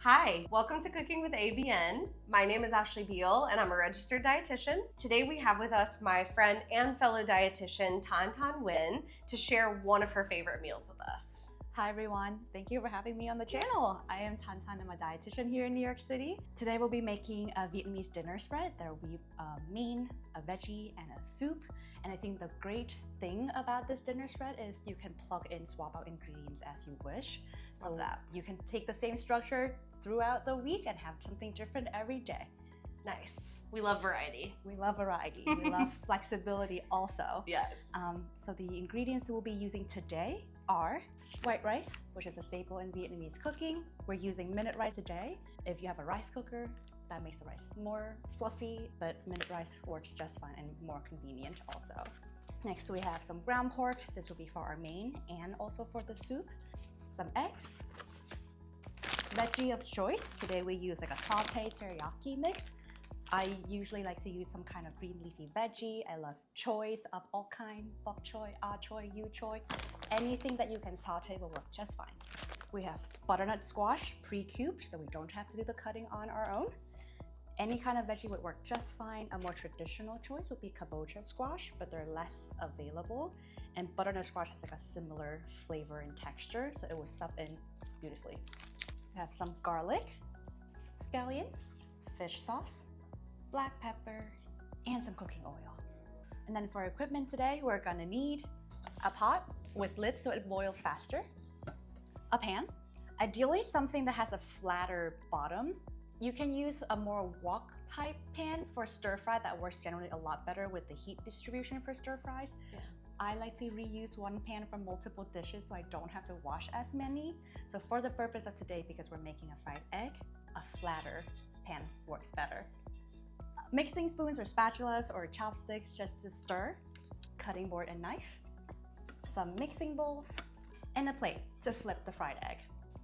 Hi, welcome to Cooking with ABN. My name is Ashley Beal and I'm a registered dietitian. Today we have with us my friend and fellow dietitian, Thanh Thanh Nguyễn, to share one of her favorite meals with us. Hi everyone, thank you for having me on the channel. I am Thanh Thanh, I'm a dietitian here in New York City. Today we'll be making a Vietnamese dinner spread. There will be a main, a veggie, and a soup. And I think the great thing about this dinner spread is you can plug in, swap out ingredients as you wish. So that you can take the same structure throughout the week and have something different every day. Nice. We love variety. We love variety. We love flexibility also. Yes. So the ingredients we'll be using today are white rice, which is a staple in Vietnamese cooking. We're using minute rice today. If you have a rice cooker, that makes the rice more fluffy, but minute rice works just fine and more convenient also. Next, we have some ground pork. This will be for our main and also for the soup. Some eggs. Veggie of choice. Today we use like a sauté teriyaki mix. I usually like to use some kind of green leafy veggie. I love choys of all kinds, bok choy, ah choy, yu choy. Anything that you can saute will work just fine. We have butternut squash, pre-cubed, so we don't have to do the cutting on our own. Any kind of veggie would work just fine. A more traditional choice would be kabocha squash, but they're less available. And butternut squash has like a similar flavor and texture, so it will sub in beautifully. We have some garlic, scallions, fish sauce, black pepper, and some cooking oil. And then for equipment today, we're gonna need a pot with lid so it boils faster, a pan, ideally something that has a flatter bottom. You can use a more wok type pan for stir fry. That works generally a lot better with the heat distribution for stir fries. Yeah. I like to reuse one pan for multiple dishes so I don't have to wash as many. So for the purpose of today, because we're making a fried egg, a flatter pan works better. Mixing spoons or spatulas or chopsticks just to stir, cutting board and knife, some mixing bowls, and a plate to flip the fried egg.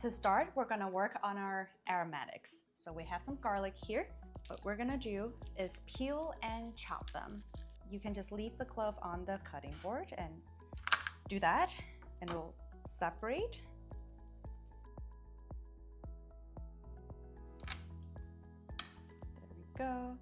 To start, we're gonna work on our aromatics. So we have some garlic here. What we're gonna do is peel and chop them. You can just leave the clove on the cutting board and do that, and we'll separate. There we go.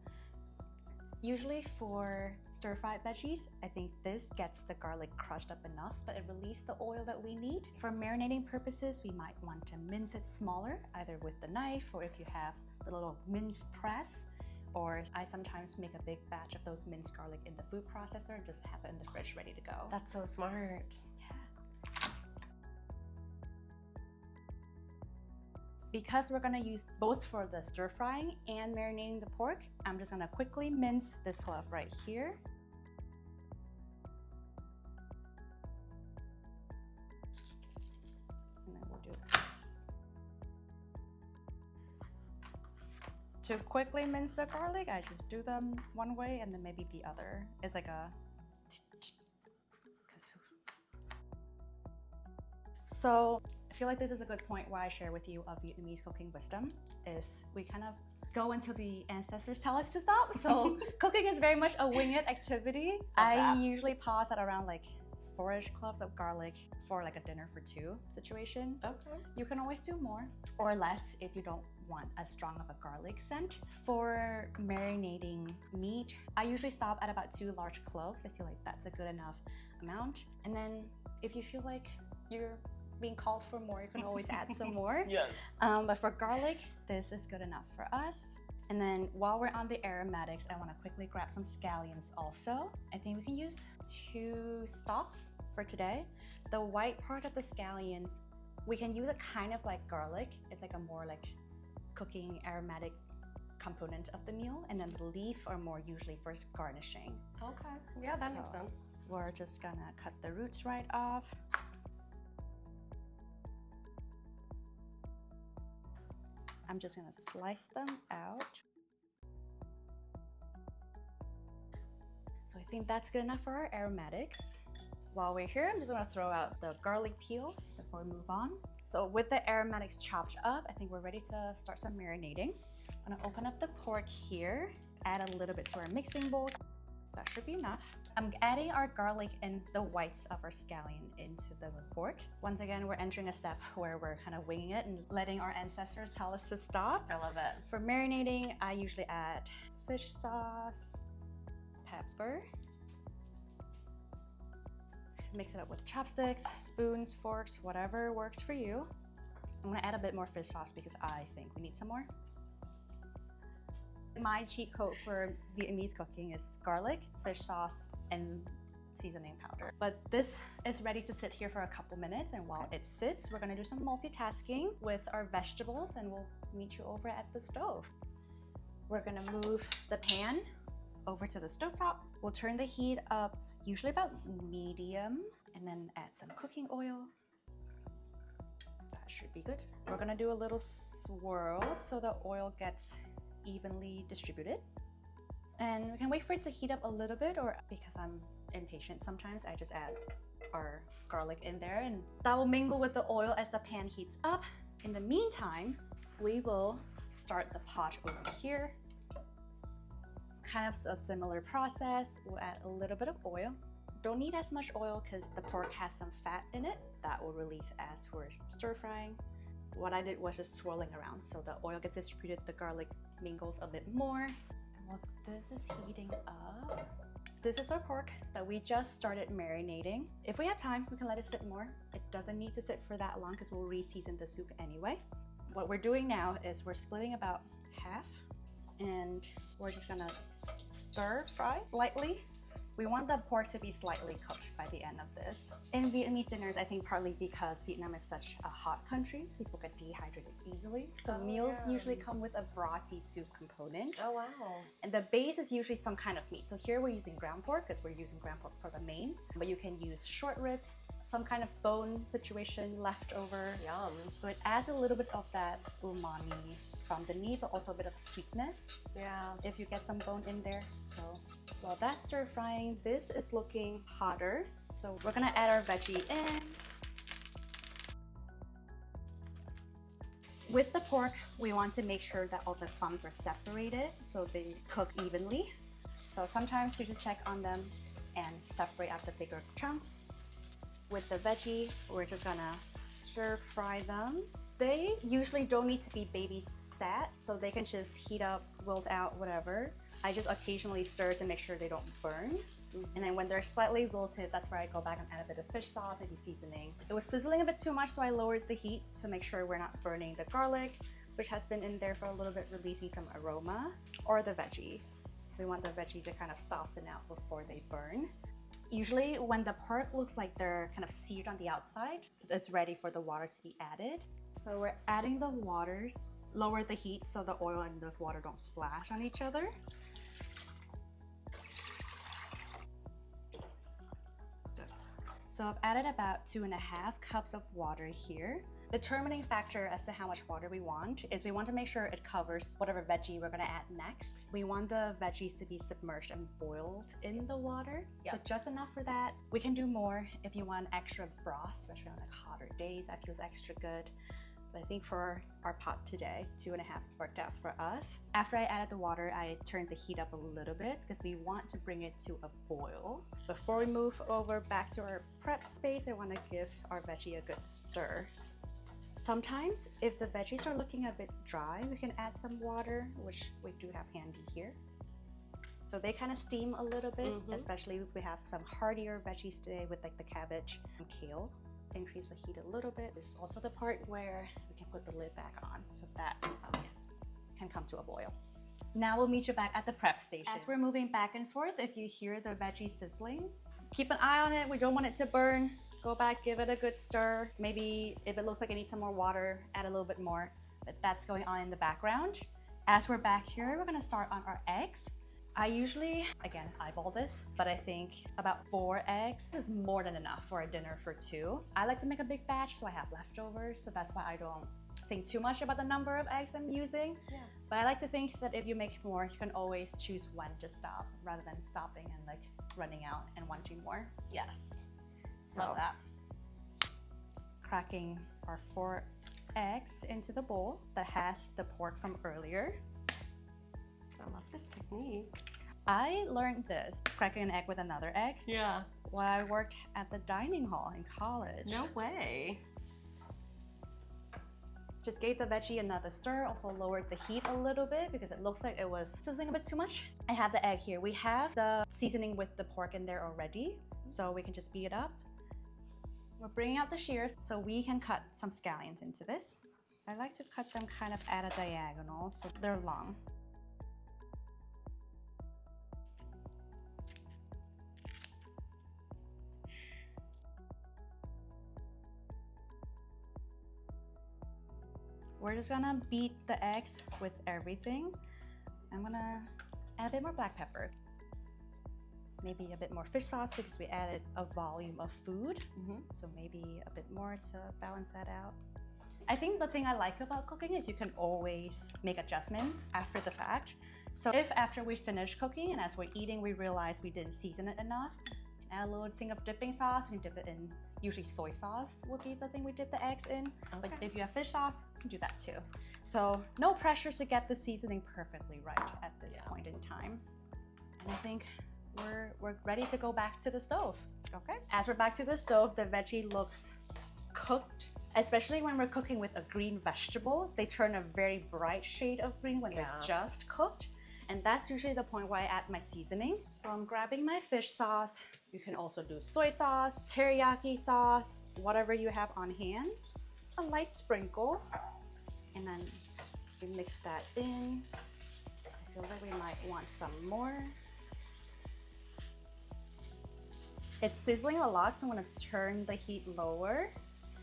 Usually for stir-fried veggies, I think this gets the garlic crushed up enough that it releases the oil that we need. For marinating purposes, we might want to mince it smaller, either with the knife or if you have the little mince press, or I sometimes make a big batch of those minced garlic in the food processor and just have it in the fridge ready to go. That's so smart. Yeah. Because we're gonna use both for the stir frying and marinating the pork, I'm just gonna quickly mince this clove right here. And then we'll do that. To quickly mince the garlic, I just do them one way and then maybe the other. It's like a... So I feel like this is a good point where I share with you of Vietnamese cooking wisdom is we kind of go until the ancestors tell us to stop. So cooking is very much a wing it activity. I usually pause at around like 4-ish cloves of garlic for like a dinner for two situation. Okay. You can always do more or less if you don't want as strong of a garlic scent. For marinating meat, I usually stop at about 2 large cloves. I feel like that's a good enough amount. And then if you feel like you're being called for more, you can always add some more. Yes. But for garlic, this is good enough for us. And then while we're on the aromatics, I want to quickly grab some scallions also. I think we can use 2 stalks for today. The white part of the scallions, we can use it kind of like garlic. It's like a more like cooking aromatic component of the meal. And then the leaf are more usually for garnishing. Okay, yeah, that makes sense. We're just gonna cut the roots right off. I'm just gonna slice them out. So I think that's good enough for our aromatics. While we're here, I'm just gonna throw out the garlic peels before we move on. So with the aromatics chopped up, I think we're ready to start some marinating. I'm gonna open up the pork here, add a little bit to our mixing bowl. That should be enough. I'm adding our garlic and the whites of our scallion into the pork. Once again, we're entering a step where we're kind of winging it and letting our ancestors tell us to stop. I love it. For marinating, I usually add fish sauce, pepper. Mix it up with chopsticks, spoons, forks, whatever works for you. I'm gonna add a bit more fish sauce because I think we need some more. My cheat code for Vietnamese cooking is garlic, fish sauce, and seasoning powder. But this is ready to sit here for a couple minutes, and while it sits, we're gonna do some multitasking with our vegetables, and we'll meet you over at the stove. We're gonna move the pan over to the stovetop. We'll turn the heat up, usually about medium, and then add some cooking oil. That should be good. We're gonna do a little swirl so the oil gets evenly distributed. And we can wait for it to heat up a little bit, or because I'm impatient sometimes, I just add our garlic in there, and that will mingle with the oil as the pan heats up. In the meantime, we will start the pot over here. Kind of a similar process. We'll add a little bit of oil. Don't need as much oil because the pork has some fat in it that will release as we're stir frying. What I did was just swirling around so the oil gets distributed, the garlic mingles a bit more. And while this is heating up, this is our pork that we just started marinating. If we have time, we can let it sit more. It doesn't need to sit for that long because we'll re-season the soup anyway. What we're doing now is we're splitting about half, and we're just gonna stir fry lightly. We want the pork to be slightly cooked by the end of this. In Vietnamese dinners, I think partly because Vietnam is such a hot country, people get dehydrated easily. So meals usually come with a brothy soup component. Oh, wow. And the base is usually some kind of meat. So here we're using ground pork because we're using ground pork for the main, but you can use short ribs, some kind of bone situation left over. Yum. So it adds a little bit of that umami from the meat, but also a bit of sweetness. Yeah. If you get some bone in there. So while that's stir frying, this is looking hotter. So we're gonna add our veggie in. With the pork, we want to make sure that all the clumps are separated so they cook evenly. So sometimes you just check on them and separate out the bigger chunks. With the veggie, we're just gonna stir fry them. They usually don't need to be babysat, so they can just heat up, wilt out, whatever. I just occasionally stir to make sure they don't burn. And then when they're slightly wilted, that's where I go back and add a bit of fish sauce, maybe seasoning. It was sizzling a bit too much, so I lowered the heat to make sure we're not burning the garlic, which has been in there for a little bit, releasing some aroma, or the veggies. We want the veggie to kind of soften out before they burn. Usually when the pork looks like they're kind of seared on the outside, it's ready for the water to be added. So we're adding the waters, lower the heat so the oil and the water don't splash on each other. So I've added about 2.5 cups of water here. The determining factor as to how much water we want is we want to make sure it covers whatever veggie we're gonna add next. We want the veggies to be submerged and boiled in the water. Yep. So just enough for that. We can do more if you want extra broth, especially on like hotter days. That feels extra good. But I think for our pot today, 2.5 worked out for us. After I added the water, I turned the heat up a little bit because we want to bring it to a boil. Before we move over back to our prep space, I want to give our veggie a good stir. Sometimes, if the veggies are looking a bit dry, we can add some water, which we do have handy here. So they kind of steam a little bit, especially if we have some heartier veggies today with like the cabbage and kale. Increase the heat a little bit. This is also the part where we can put the lid back on so that can come to a boil. Now we'll meet you back at the prep station. As we're moving back and forth, if you hear the veggie sizzling, keep an eye on it. We don't want it to burn. Go back, give it a good stir. Maybe if it looks like it needs some more water, add a little bit more, but that's going on in the background. As we're back here, we're gonna start on our eggs. I usually, again, eyeball this, but I think about 4 eggs is more than enough for a dinner for 2. I like to make a big batch, so I have leftovers, so that's why I don't think too much about the number of eggs I'm using. Yeah. But I like to think that if you make more, you can always choose when to stop, rather than stopping and like running out and wanting more. Yes. So, love that. Cracking our 4 eggs into the bowl that has the pork from earlier. I love this technique. I learned this, cracking an egg with another egg, Yeah. while I worked at the dining hall in college. No way. Just gave the veggie another stir, also lowered the heat a little bit because it looks like it was sizzling a bit too much. I have the egg here. We have the seasoning with the pork in there already, so we can just beat it up. We're bringing out the shears so we can cut some scallions into this. I like to cut them kind of at a diagonal so they're long. We're just gonna beat the eggs with everything. I'm gonna add a bit more black pepper. Maybe a bit more fish sauce because we added a volume of food. So maybe a bit more to balance that out. I think the thing I like about cooking is you can always make adjustments after the fact. So if after we finish cooking and as we're eating, we realize we didn't season it enough, add a little thing of dipping sauce. We can dip it in, usually soy sauce would be the thing we dip the eggs in. But if you have fish sauce, you can do that too. So no pressure to get the seasoning perfectly right at this point in time. And I think we're ready to go back to the stove. Okay. As we're back to the stove, the veggie looks cooked. Especially when we're cooking with a green vegetable, they turn a very bright shade of green when they're just cooked. And that's usually the point where I add my seasoning. So I'm grabbing my fish sauce. You can also do soy sauce, teriyaki sauce, whatever you have on hand. A light sprinkle. And then we mix that in. I feel like we might want some more. It's sizzling a lot, so I'm gonna turn the heat lower.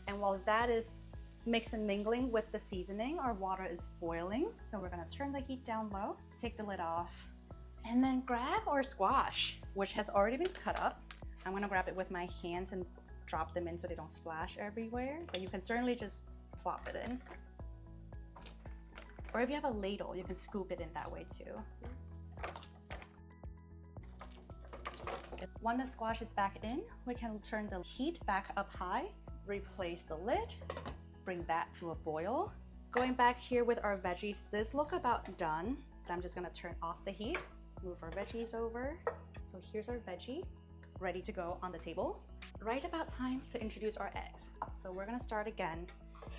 And while that is mix and mingling with the seasoning, our water is boiling. So we're gonna turn the heat down low, take the lid off, and then grab our squash, which has already been cut up. I'm gonna grab it with my hands and drop them in so they don't splash everywhere. But you can certainly just plop it in. Or if you have a ladle, you can scoop it in that way too. When the squash is back in, we can turn the heat back up high. Replace the lid, bring that to a boil. Going back here with our veggies, this look about done. I'm just gonna turn off the heat, move our veggies over. So here's our veggie, ready to go on the table. Right about time to introduce our eggs. So we're gonna start again.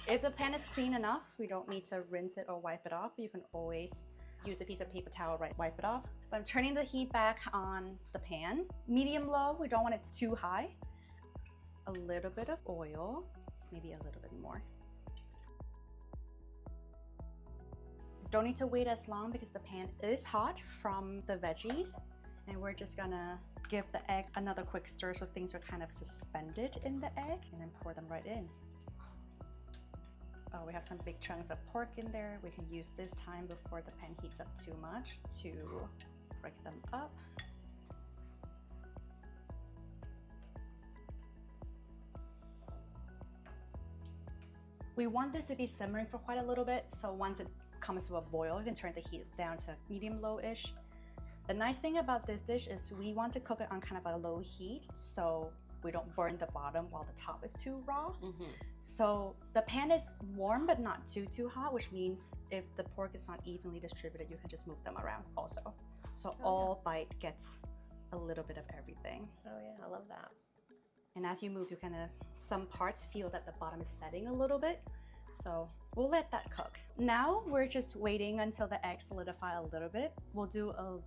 If the pan is clean enough, we don't need to rinse it or wipe it off. You can always use a piece of paper towel, right, wipe it off. But I'm turning the heat back on the pan. Medium low, we don't want it too high. A little bit of oil, maybe a little bit more. Don't need to wait as long because the pan is hot from the veggies. And we're just gonna give the egg another quick stir so things are kind of suspended in the egg and then pour them right in. Oh, we have some big chunks of pork in there. We can use this time before the pan heats up too much to break them up. We want this to be simmering for quite a little bit, so once it comes to a boil, you can turn the heat down to medium-low-ish. The nice thing about this dish is we want to cook it on kind of a low heat, so we don't burn the bottom while the top is too raw. So the pan is warm but not too hot, which means if the pork is not evenly distributed, you can just move them around also. So all bite gets a little bit of everything. Oh yeah, I love that. And as you move, you kind of, some parts feel that the bottom is setting a little bit. So we'll let that cook. Now we're just waiting until the eggs solidify a little bit. We'll do a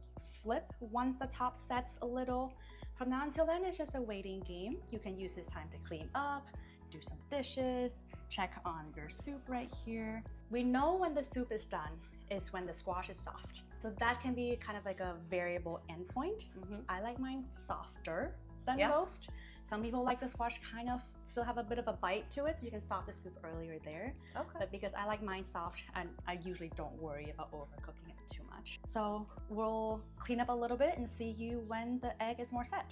flip once the top sets a little. From now until then, it's just a waiting game. You can use this time to clean up, do some dishes, check on your soup right here. We know when the soup is done is when the squash is soft. So that can be kind of like a variable endpoint. I like mine softer than most. Some people like the squash kind of still have a bit of a bite to it, so you can stop the soup earlier there. But because I like mine soft, and I usually don't worry about overcooking it too much. So we'll clean up a little bit and see you when the egg is more set.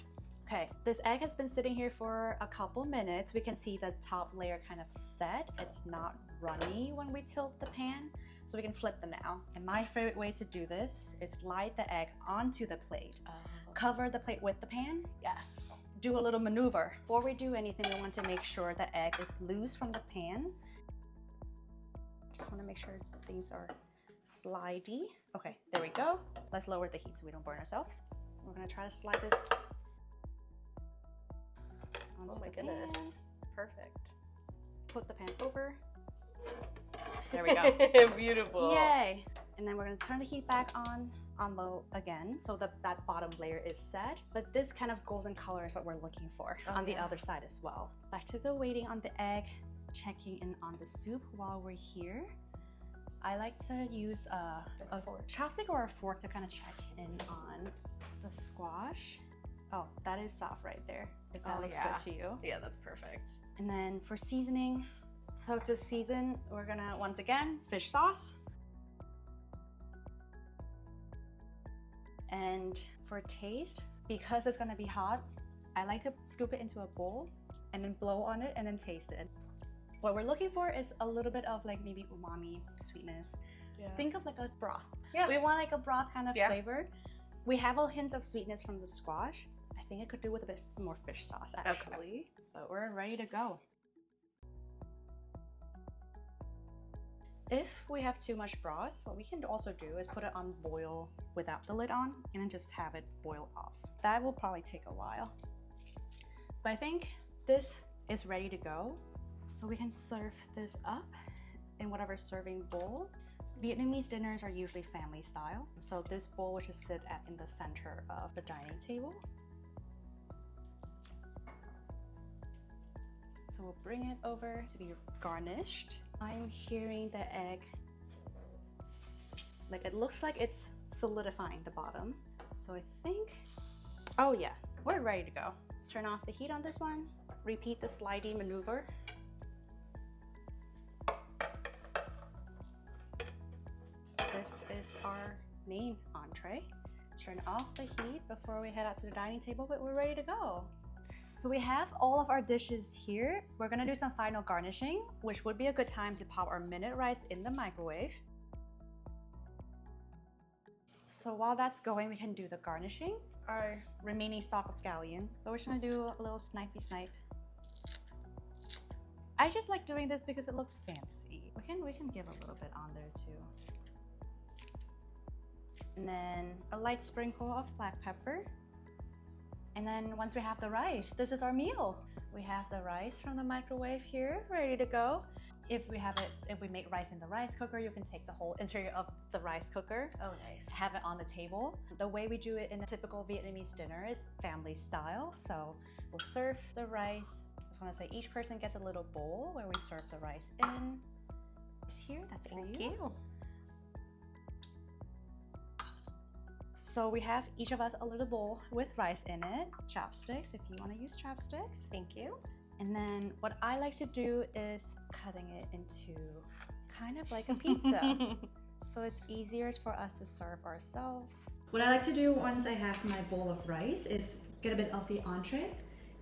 Okay, this egg has been sitting here for a couple minutes. We can see the top layer kind of set. It's not runny when we tilt the pan, so we can flip them now. And my favorite way to do this is glide the egg onto the plate. Cover the plate with the pan. Yes. Do a little maneuver. Before we do anything, we want to make sure the egg is loose from the pan. Just want to make sure things are slidey. Okay, there we go. Let's lower the heat so we don't burn ourselves. We're gonna try to slide this onto Oh my the pan. goodness. Perfect. Put the pan over. There we go. Beautiful. Yay! And then we're gonna turn the heat back on low again, so that bottom layer is set. But this kind of golden color is what we're looking for on the other side as well. Back to the waiting on the egg, checking in on the soup while we're here. I like to use a chopstick or a fork to kind of check in on the squash. Oh, that is soft right there, if that looks good to you. Yeah, that's perfect. And then for seasoning, so to season, we're gonna, once again, fish sauce. And for taste, because it's gonna be hot, I like to scoop it into a bowl and then blow on it and then taste it. What we're looking for is a little bit of like maybe umami sweetness. Yeah. Think of like a broth. Yeah. We want like a broth kind of flavor. We have a hint of sweetness from the squash. I think it could do with a bit more fish sauce actually. Okay. But we're ready to go. If we have too much broth, what we can also do is put it on boil without the lid on and then just have it boil off. That will probably take a while. But I think this is ready to go. So we can serve this up in whatever serving bowl. So Vietnamese dinners are usually family style. So this bowl will just sit in the center of the dining table. So we'll bring it over to be garnished. I'm hearing the egg, like it looks like it's solidifying the bottom. So I think, oh yeah, we're ready to go. Turn off the heat on this one. Repeat the slidey maneuver. This is our main entree. Turn off the heat before we head out to the dining table, but we're ready to go. So we have all of our dishes here. We're gonna do some final garnishing, which would be a good time to pop our minute rice in the microwave. So while that's going, we can do the garnishing. Our remaining stock of scallion, but we're just gonna do a little snipey snipe. I just like doing this because it looks fancy. We can give a little bit on there too. And then a light sprinkle of black pepper. And then once we have the rice, this is our meal. We have the rice from the microwave here, ready to go. If we make rice in the rice cooker, you can take the whole interior of the rice cooker. Oh, nice. Have it on the table. The way we do it in a typical Vietnamese dinner is family style. So we'll serve the rice. I just want to say each person gets a little bowl where we serve the rice in. It's here, that's for you. Thank you. So we have each of us a little bowl with rice in it, chopsticks if you want to use chopsticks. Thank you. And then what I like to do is cutting it into kind of like a pizza. So it's easier for us to serve ourselves. What I like to do once I have my bowl of rice is get a bit of the entree,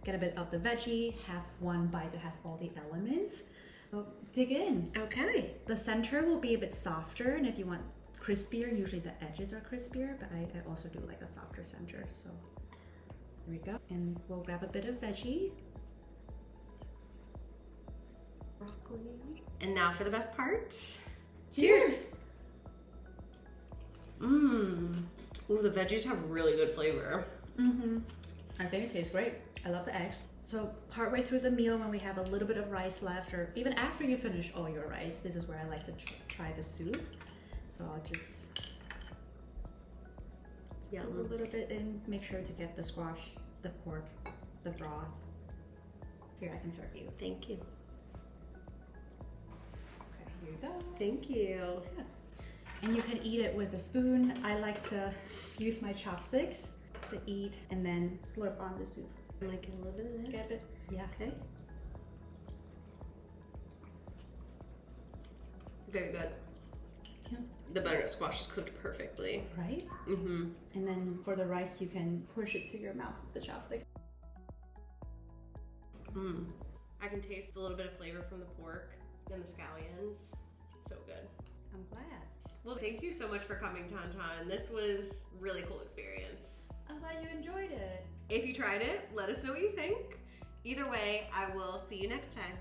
get a bit of the veggie, have one bite that has all the elements. So dig in. Okay. The center will be a bit softer, and if you want crispier, usually the edges are crispier, but I also do like a softer center. So there we go. And we'll grab a bit of veggie. Broccoli. And now for the best part. Cheers! Mmm. Ooh, the veggies have really good flavor. Mm-hmm. I think it tastes great. I love the eggs. So partway through the meal, when we have a little bit of rice left, or even after you finish all your rice, this is where I like to try the soup. So I'll just put a little bit in, make sure to get the squash, the pork, the broth. Here, I can serve you. Thank you. Okay, here you go. Thank you. Yeah. And you can eat it with a spoon. I like to use my chopsticks to eat and then slurp on the soup. I'm gonna get a little bit of this. Get it? Yeah. Okay. Very good. Yeah. The butternut squash is cooked perfectly. Right? Mm-hmm. And then for the rice, you can push it to your mouth with the chopsticks. Mmm. I can taste a little bit of flavor from the pork and the scallions. So good. I'm glad. Well, thank you so much for coming, Thanh. This was a really cool experience. I'm glad you enjoyed it. If you tried it, let us know what you think. Either way, I will see you next time.